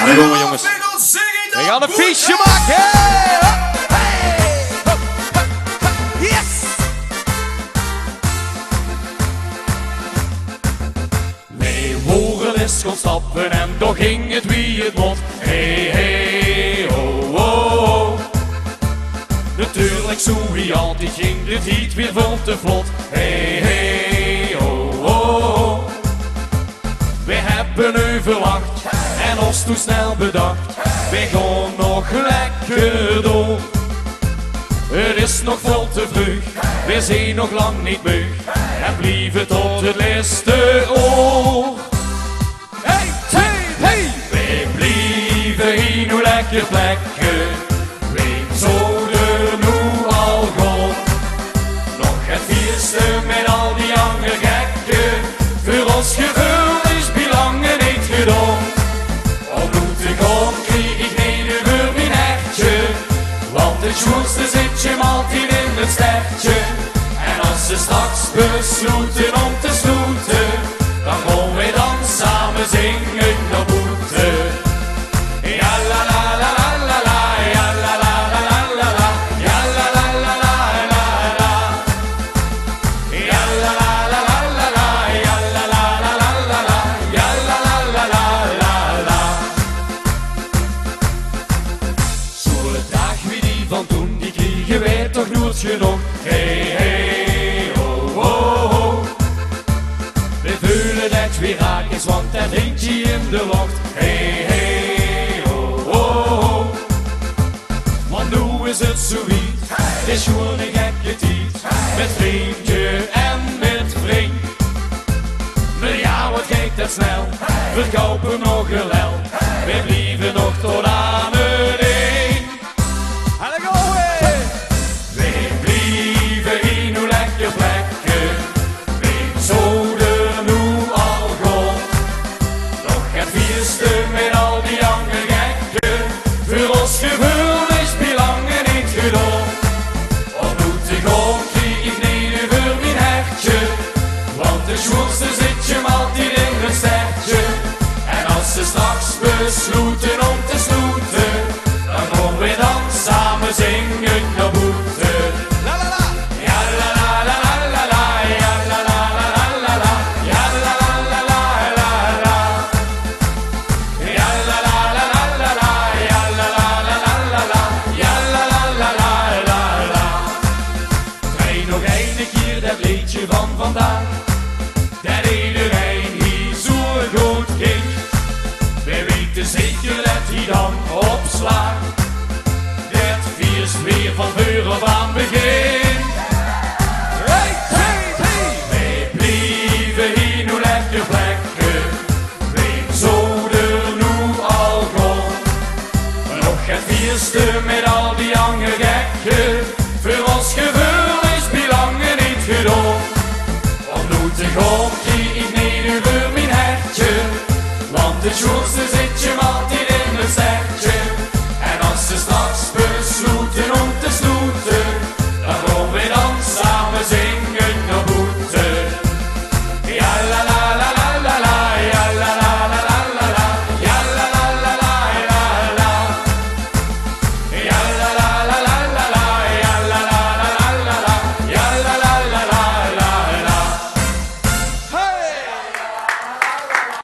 Daar komen we, jongens. We gaan een feestje maken. Yes! Wij horen eens gaan stappen en toch ging het wie het mot. Hey, hey, oh, oh, oh. Natuurlijk zo die ging dit niet weer veel te vlot. Hey, hey, oh, oh, oh. We hebben overwacht en ons toen snel bedacht. We gaan nog lekker door. Het is nog veel te vroeg, we zijn nog lang niet moe. En blijven tot het laatste oor. Hey, hey, hey! We blijven hier nu lekker plekken. We zouden nu al gaan. Nog het feesten met al die andere gekken. Voor ons gevoel is belangen niet gedaan. Om nu te gaan krijg ik niet voor mijn hertje. Want het schoonste zit je altijd in het stertje. En als ze straks besloten om te sloeten, dan gaan we dan samen zingen naar boete. Ja la la la la la la, ja la la la la la la, ja la la la la la la. Ja la la la la la la, ja la la la la la la, ja la la la la la la. Zo'n dag wie die van toen, die kriegen wij toch nooit genoeg. Hey, hey, oh, oh, oh. We voelen dat weer raak is, want dat drinkt je in de lucht. Hey, hey, oh, oh, oh. Want nu is het zoiets, het is gewoon een gekke tijd. Met vriendje en met vriend. Maar ja, wat gaat dat snel, verkopen nog een lel. We blijven nog tot aan het eind. En dan gaan we! We blijven hier nu lekker plekken. We zouden nu al gaan. Nog het feesten met al die andere gekken. Voor ons gevoel is belangen niet gedaan. Om nu te gaan krijg ik niet voor mijn hertje. Want de schoonste zit je altijd in het stertje. En als ze straks besloten om te sloeten, dan gaan we dan samen zingen naar boete. La la la, ja la la la la la la, ja la la la la la la, ja la la la la la la. Ja la la la la la la, ja la la la la la la, ja la la la la la la. Draai nog een keer dat liedje van vandaag, dat iedereen hier zo goed klinkt. We weten zeker dat hij dan opslaat. Dit feest weer van voor af aan begin. Hey, hey, hey! We blijven hier nu lekker plekken. We zouden nu al gaan. Nog het feesten met al die andere gekken. Voor ons gevoel is belangen niet gedaan. Om nu te gaan krijg ik niet voor mijn hertje. Want de schoen